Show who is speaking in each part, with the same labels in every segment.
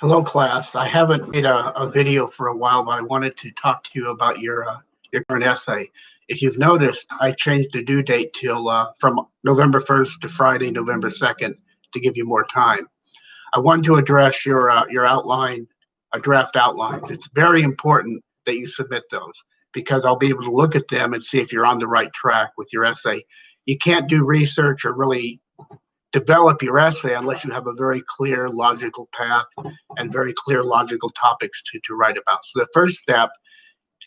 Speaker 1: Hello, class. I haven't made a video for a while, but I wanted to talk to you about your current essay. If you've noticed, I changed the due date till from November 1st to Friday, November 2nd, to give you more time. I wanted to address your outline, draft outlines. It's very important that you submit those because I'll be able to look at them and see if you're on the right track with your essay. You can't do research or really develop your essay unless you have a very clear logical path and very clear logical topics to write about. So the first step,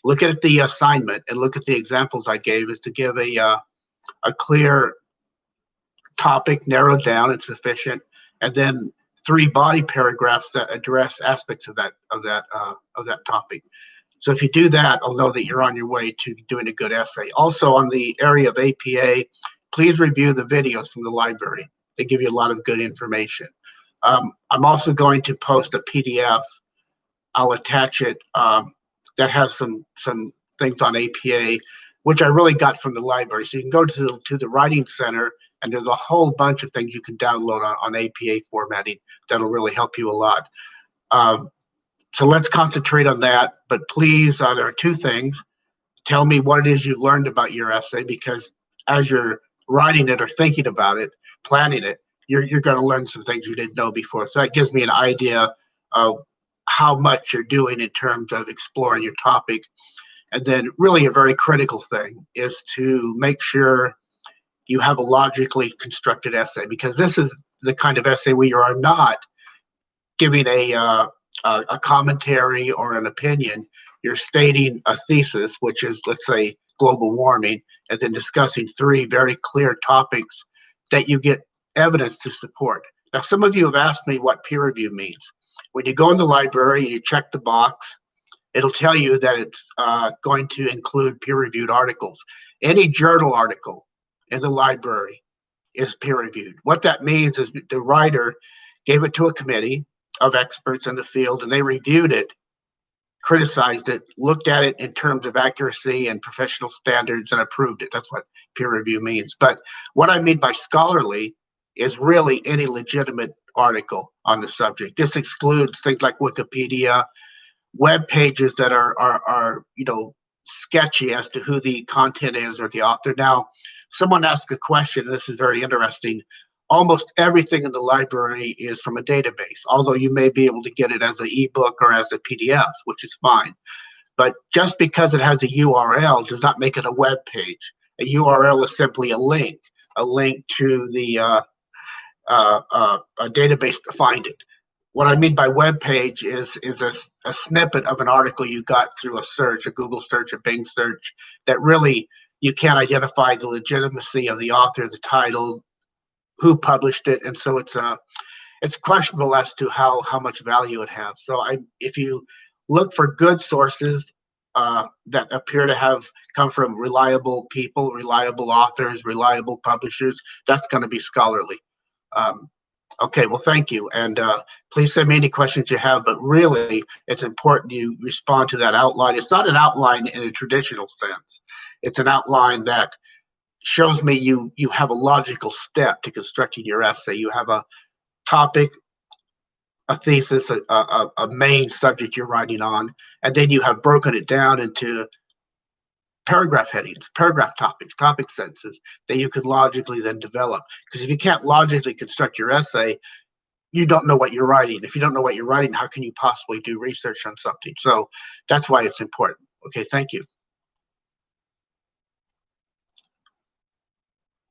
Speaker 1: look at the assignment and look at the examples I gave, is to give a clear topic, narrowed down and sufficient, and then 3 body paragraphs that address aspects of that topic. So if you do that, I'll know that you're on your way to doing a good essay. Also, on the area of APA, please review the videos from the library. They give you a lot of good information. I'm also going to post a PDF. I'll attach it that has some things on APA, which I really got from the library. So you can go to the Writing Center, and there's a whole bunch of things you can download on APA formatting that'll really help you a lot. So let's concentrate on that. But please, there are 2 things. Tell me what it is you learned about your essay, because as you're writing it or thinking about it, planning it, you're going to learn some things you didn't know before. So that gives me an idea of how much you're doing in terms of exploring your topic. And then really a very critical thing is to make sure you have a logically constructed essay, because this is the kind of essay where you are not giving a commentary or an opinion. You're stating a thesis, which is, let's say, global warming, and then discussing 3 very clear topics that you get evidence to support. Now, some of you have asked me what peer review means. When you go in the library and you check the box, it'll tell you that it's going to include peer-reviewed articles. Any journal article in the library is peer-reviewed. What that means is the writer gave it to a committee of experts in the field, and they reviewed it, criticized it, looked at it in terms of accuracy and professional standards, and approved it. That's what peer review means. But what I mean by scholarly is really any legitimate article on the subject. This excludes things like Wikipedia, web pages that are sketchy as to who the content is or the author. Now, someone asked a question, and this is very interesting. Almost everything in the library is from a database, although you may be able to get it as an ebook or as a PDF, which is fine. But just because it has a URL does not make it a web page. A URL is simply a link to the a database to find it. What I mean by web page is a snippet of an article you got through a search, a Google search, a Bing search, that really you can't identify the legitimacy of the author, the title, who published it, and so it's questionable as to how much value it has. So if you look for good sources that appear to have come from reliable people, reliable authors, reliable publishers, that's going to be scholarly. Okay, well, thank you, and please send me any questions you have, but really it's important you respond to that outline. It's not an outline in a traditional sense. It's an outline that shows me you have a logical step to constructing your essay. You have a topic, a thesis, a main subject you're writing on, and then you have broken it down into paragraph headings, paragraph topics, topic sentences that you can logically then develop. Because if you can't logically construct your essay, you don't know what you're writing. If you don't know what you're writing, how can you possibly do research on something? So that's why it's important. Okay, thank you.